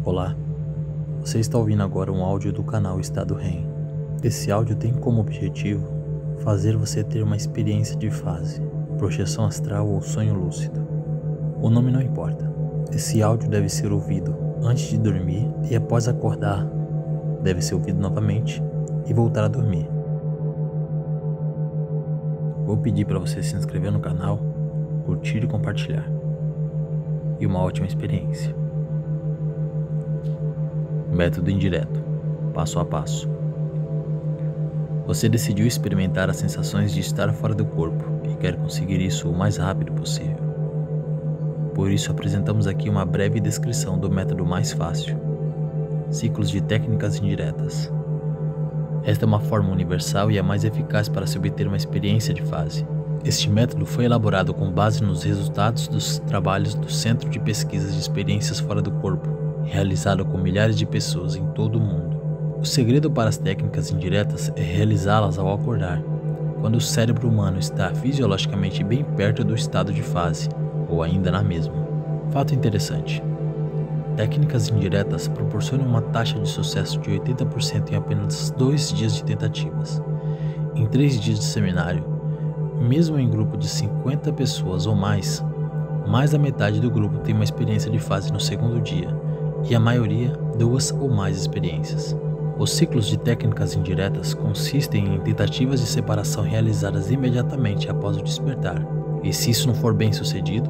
Olá, você está ouvindo agora um áudio do canal Estado REM. Esse áudio tem como objetivo fazer você ter uma experiência de fase, projeção astral ou sonho lúcido. O nome não importa. Esse áudio deve ser ouvido antes de dormir e após acordar. Deve ser ouvido novamente e voltar a dormir. Vou pedir para você se inscrever no canal, curtir e compartilhar. E uma ótima experiência. Método indireto, passo a passo. Você decidiu experimentar as sensações de estar fora do corpo e quer conseguir isso o mais rápido possível. Por isso apresentamos aqui uma breve descrição do método mais fácil. Ciclos de técnicas indiretas. Esta é uma forma universal e a mais eficaz para se obter uma experiência de fase. Este método foi elaborado com base nos resultados dos trabalhos do Centro de Pesquisas de Experiências Fora do Corpo, realizado com milhares de pessoas em todo o mundo. O segredo para as técnicas indiretas é realizá-las ao acordar, quando o cérebro humano está fisiologicamente bem perto do estado de fase, ou ainda na mesma. Fato interessante: técnicas indiretas proporcionam uma taxa de sucesso de 80% em apenas 2 dias de tentativas. Em 3 dias de seminário, mesmo em grupo de 50 pessoas ou mais da metade do grupo tem uma experiência de fase no segundo dia, e a maioria 2 ou mais experiências. Os ciclos de técnicas indiretas consistem em tentativas de separação realizadas imediatamente após o despertar, e se isso não for bem sucedido,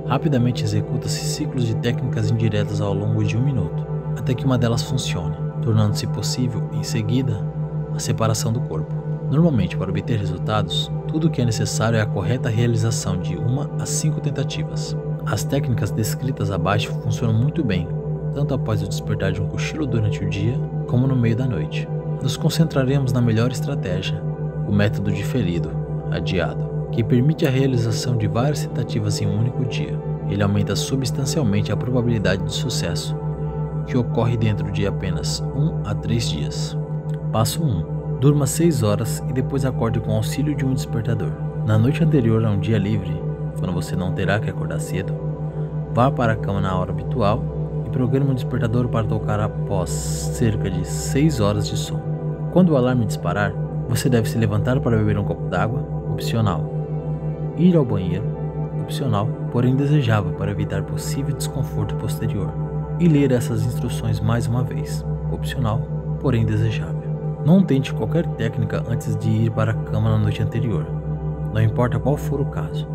rapidamente executa-se ciclos de técnicas indiretas ao longo de 1 minuto, até que uma delas funcione, tornando-se possível, em seguida, a separação do corpo. Normalmente, para obter resultados, tudo o que é necessário é a correta realização de 1 a 5 tentativas. As técnicas descritas abaixo funcionam muito bem, tanto após o despertar de um cochilo durante o dia, como no meio da noite. Nos concentraremos na melhor estratégia, o método diferido, adiado, que permite a realização de várias tentativas em um único dia. Ele aumenta substancialmente a probabilidade de sucesso, que ocorre dentro de apenas 1 a 3 dias. Passo 1. Durma 6 horas e depois acorde com o auxílio de um despertador. Na noite anterior a um dia livre, quando você não terá que acordar cedo, vá para a cama na hora habitual e programe um despertador para tocar após cerca de 6 horas de sono. Quando o alarme disparar, você deve se levantar para beber um copo d'água, opcional. Ir ao banheiro, opcional, porém desejável para evitar possível desconforto posterior. E ler essas instruções mais uma vez, opcional, porém desejável. Não tente qualquer técnica antes de ir para a cama na noite anterior, não importa qual for o caso.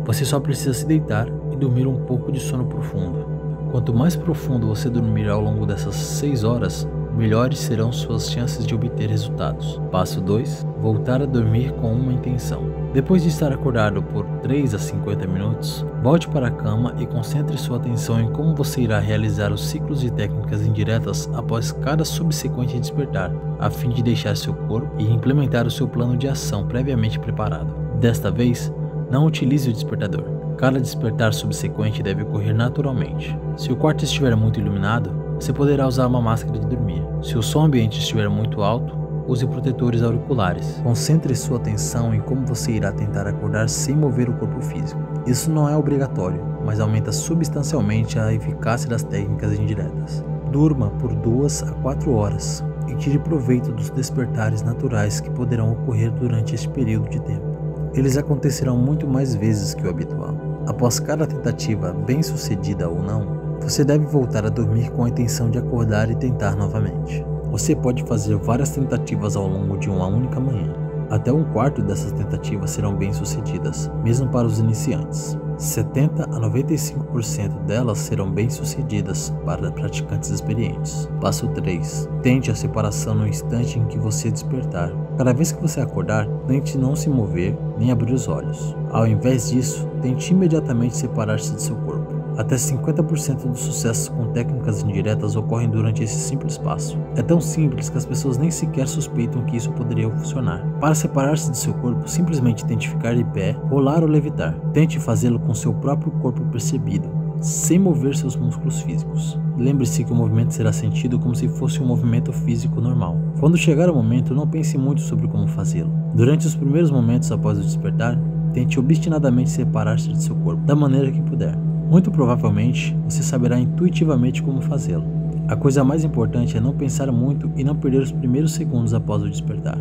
Você só precisa se deitar e dormir um pouco de sono profundo. Quanto mais profundo você dormir ao longo dessas 6 horas, melhores serão suas chances de obter resultados. Passo 2. Voltar a dormir com uma intenção. Depois de estar acordado por 3 a 50 minutos, volte para a cama e concentre sua atenção em como você irá realizar os ciclos de técnicas indiretas após cada subsequente despertar, a fim de deixar seu corpo e implementar o seu plano de ação previamente preparado. Desta vez, não utilize o despertador. Cada despertar subsequente deve ocorrer naturalmente. Se o quarto estiver muito iluminado, você poderá usar uma máscara de dormir. Se o som ambiente estiver muito alto, use protetores auriculares. Concentre sua atenção em como você irá tentar acordar sem mover o corpo físico. Isso não é obrigatório, mas aumenta substancialmente a eficácia das técnicas indiretas. Durma por 2 a 4 horas e tire proveito dos despertares naturais que poderão ocorrer durante este período de tempo. Eles acontecerão muito mais vezes que o habitual. Após cada tentativa, bem sucedida ou não, você deve voltar a dormir com a intenção de acordar e tentar novamente. Você pode fazer várias tentativas ao longo de uma única manhã. Até 1/4 dessas tentativas serão bem sucedidas, mesmo para os iniciantes. 70 a 95% delas serão bem sucedidas para praticantes experientes. Passo 3. Tente a separação no instante em que você despertar. Cada vez que você acordar, tente não se mover nem abrir os olhos. Ao invés disso, tente imediatamente separar-se de seu corpo. Até 50% dos sucessos com técnicas indiretas ocorrem durante esse simples passo. É tão simples que as pessoas nem sequer suspeitam que isso poderia funcionar. Para separar-se de seu corpo, simplesmente tente ficar de pé, rolar ou levitar. Tente fazê-lo com seu próprio corpo percebido, sem mover seus músculos físicos. Lembre-se que o movimento será sentido como se fosse um movimento físico normal. Quando chegar o momento, não pense muito sobre como fazê-lo. Durante os primeiros momentos após o despertar, tente obstinadamente separar-se de seu corpo, da maneira que puder. Muito provavelmente, você saberá intuitivamente como fazê-lo. A coisa mais importante é não pensar muito e não perder os primeiros segundos após o despertar.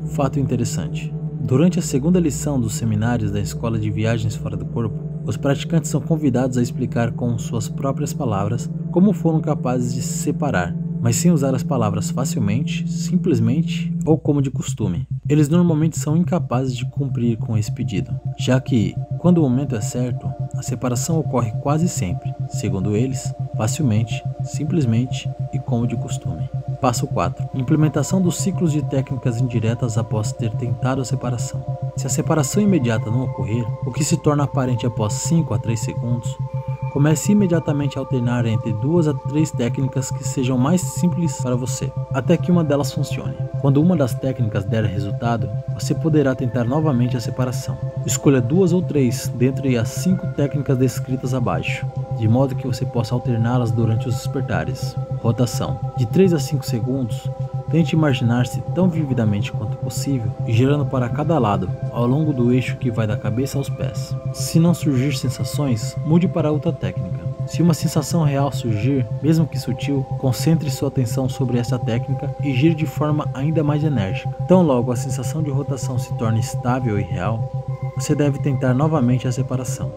Fato interessante: durante a segunda lição dos seminários da Escola de Viagens Fora do Corpo, os praticantes são convidados a explicar com suas próprias palavras como foram capazes de se separar, mas sem usar as palavras facilmente, simplesmente ou como de costume. Eles normalmente são incapazes de cumprir com esse pedido, já que, quando o momento é certo, a separação ocorre quase sempre, segundo eles, facilmente, simplesmente e como de costume. Passo 4. Implementação dos ciclos de técnicas indiretas após ter tentado a separação. Se a separação imediata não ocorrer, o que se torna aparente após 5 a 3 segundos, comece imediatamente a alternar entre 2 a 3 técnicas que sejam mais simples para você, até que uma delas funcione. Quando uma das técnicas der resultado, você poderá tentar novamente a separação. Escolha 2 ou 3 dentre as 5 técnicas descritas abaixo, de modo que você possa alterná-las durante os despertares. Rotação. De 3 a 5 segundos, tente imaginar-se tão vividamente quanto possível e girando para cada lado, ao longo do eixo que vai da cabeça aos pés. Se não surgir sensações, mude para outra técnica. Se uma sensação real surgir, mesmo que sutil, concentre sua atenção sobre essa técnica e gire de forma ainda mais enérgica. Tão logo a sensação de rotação se torne estável e real, você deve tentar novamente a separação,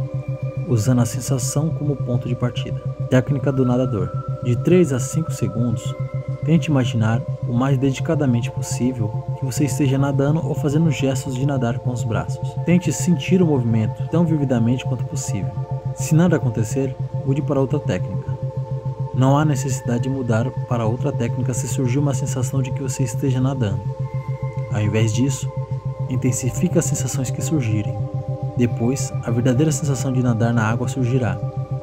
usando a sensação como ponto de partida. Técnica do nadador. De 3 a 5 segundos, tente imaginar o mais dedicadamente possível que você esteja nadando ou fazendo gestos de nadar com os braços. Tente sentir o movimento tão vividamente quanto possível. Se nada acontecer, mude para outra técnica. Não há necessidade de mudar para outra técnica se surgir uma sensação de que você esteja nadando. Ao invés disso, intensifique as sensações que surgirem. Depois, a verdadeira sensação de nadar na água surgirá.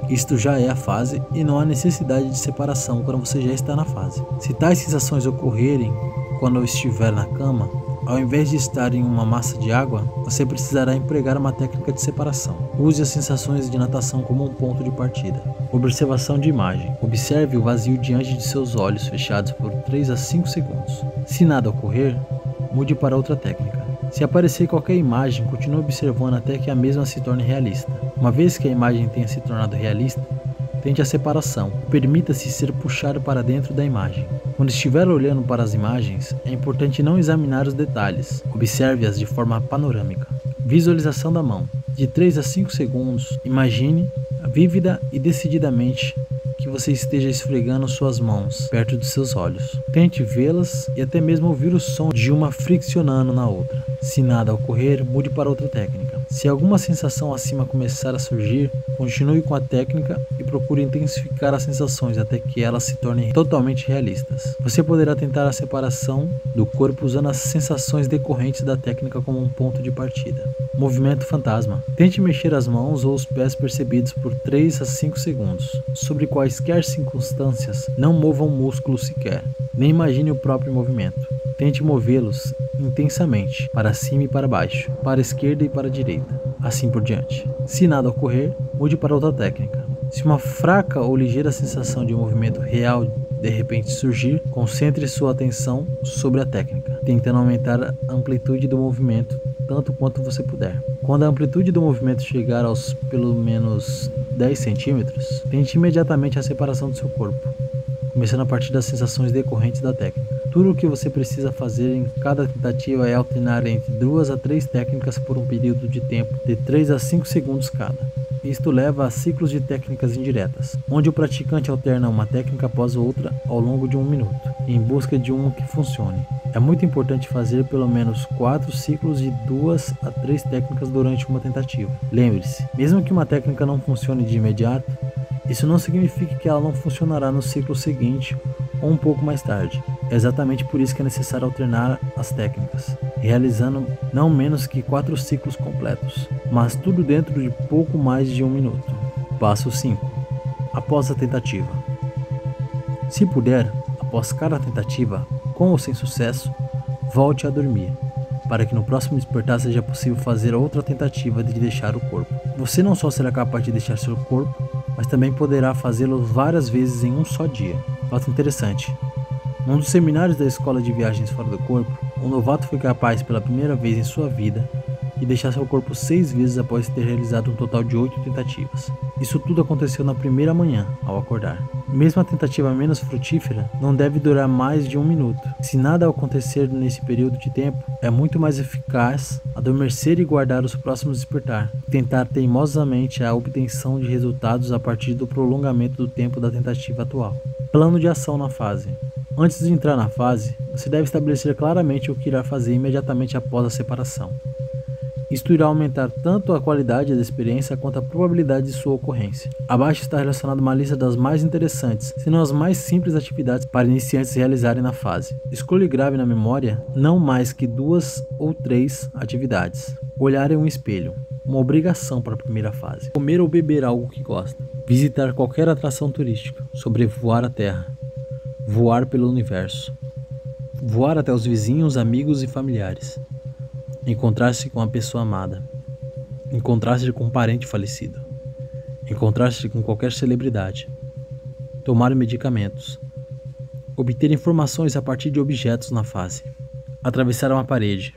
Isto já é a fase e não há necessidade de separação quando você já está na fase. Se tais sensações ocorrerem quando estiver na cama, ao invés de estar em uma massa de água, você precisará empregar uma técnica de separação. Use as sensações de natação como um ponto de partida. Observação de imagem. Observe o vazio diante de seus olhos fechados por 3 a 5 segundos. Se nada ocorrer, mude para outra técnica. Se aparecer qualquer imagem, continue observando até que a mesma se torne realista. Uma vez que a imagem tenha se tornado realista, tente a separação. Permita-se ser puxado para dentro da imagem. Quando estiver olhando para as imagens, é importante não examinar os detalhes. Observe-as de forma panorâmica. Visualização da mão. De 3 a 5 segundos, imagine, vívida e decididamente, que você esteja esfregando suas mãos perto de seus olhos. Tente vê-las e até mesmo ouvir o som de uma friccionando na outra. Se nada ocorrer, mude para outra técnica. Se alguma sensação acima começar a surgir, continue com a técnica e procure intensificar as sensações até que elas se tornem totalmente realistas. Você poderá tentar a separação do corpo usando as sensações decorrentes da técnica como um ponto de partida. Movimento fantasma. Tente mexer as mãos ou os pés percebidos por 3 a 5 segundos. Sobre quaisquer circunstâncias, não mova um músculo sequer, nem imagine o próprio movimento. Tente movê-los intensamente, para cima e para baixo, para a esquerda e para a direita, assim por diante. Se nada ocorrer, mude para outra técnica. Se uma fraca ou ligeira sensação de movimento real de repente surgir, concentre sua atenção sobre a técnica, tentando aumentar a amplitude do movimento tanto quanto você puder. Quando a amplitude do movimento chegar aos pelo menos 10 centímetros, tente imediatamente a separação do seu corpo, começando a partir das sensações decorrentes da técnica. Tudo o que você precisa fazer em cada tentativa é alternar entre 2 a 3 técnicas por um período de tempo de 3 a 5 segundos cada. Isto leva a ciclos de técnicas indiretas, onde o praticante alterna uma técnica após outra ao longo de 1 minuto, em busca de uma que funcione. É muito importante fazer pelo menos 4 ciclos de 2 a 3 técnicas durante uma tentativa. Lembre-se, mesmo que uma técnica não funcione de imediato, isso não significa que ela não funcionará no ciclo seguinte ou um pouco mais tarde. É exatamente por isso que é necessário alternar as técnicas, realizando não menos que 4 ciclos completos, mas tudo dentro de pouco mais de 1 minuto. Passo 5. Após a tentativa. Se puder, após cada tentativa, com ou sem sucesso, volte a dormir, para que no próximo despertar seja possível fazer outra tentativa de deixar o corpo. Você não só será capaz de deixar seu corpo, mas também poderá fazê-lo várias vezes em um só dia. Fato interessante: num dos seminários da Escola de Viagens Fora do Corpo, um novato foi capaz pela primeira vez em sua vida de deixar seu corpo 6 vezes após ter realizado um total de 8 tentativas. Isso tudo aconteceu na primeira manhã, ao acordar. Mesmo a tentativa menos frutífera não deve durar mais de 1 minuto. Se nada acontecer nesse período de tempo, é muito mais eficaz adormecer e guardar os próximos despertar. Tentar teimosamente a obtenção de resultados a partir do prolongamento do tempo da tentativa atual. Plano de ação na fase. Antes de entrar na fase, você deve estabelecer claramente o que irá fazer imediatamente após a separação. Isto irá aumentar tanto a qualidade da experiência quanto a probabilidade de sua ocorrência. Abaixo está relacionada uma lista das mais interessantes, se não as mais simples atividades para iniciantes realizarem na fase. Escolha e grave na memória não mais que 2 ou 3 atividades. Olhar em um espelho, uma obrigação para a primeira fase. Comer ou beber algo que gosta. Visitar qualquer atração turística. Sobrevoar a Terra. Voar pelo universo. Voar até os vizinhos, amigos e familiares. Encontrar-se com a pessoa amada. Encontrar-se com um parente falecido. Encontrar-se com qualquer celebridade. Tomar medicamentos. Obter informações a partir de objetos na fase. Atravessar uma parede.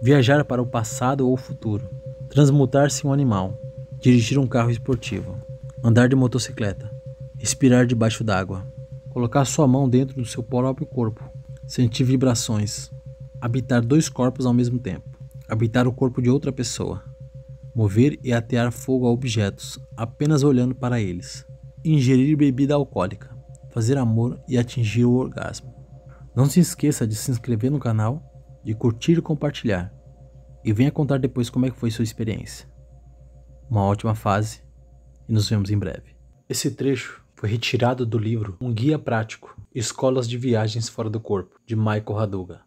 Viajar para o passado ou o futuro. Transmutar-se em um animal. Dirigir um carro esportivo. Andar de motocicleta. Respirar debaixo d'água. Colocar sua mão dentro do seu próprio corpo. Sentir vibrações. Habitar 2 corpos ao mesmo tempo. Habitar o corpo de outra pessoa. Mover e atear fogo a objetos, apenas olhando para eles. Ingerir bebida alcoólica. Fazer amor e atingir o orgasmo. Não se esqueça de se inscrever no canal, de curtir e compartilhar. E venha contar depois como é que foi sua experiência. Uma ótima fase e nos vemos em breve. Esse trecho foi retirado do livro Um Guia Prático, Escolas de Viagens Fora do Corpo, de Michael Raduga.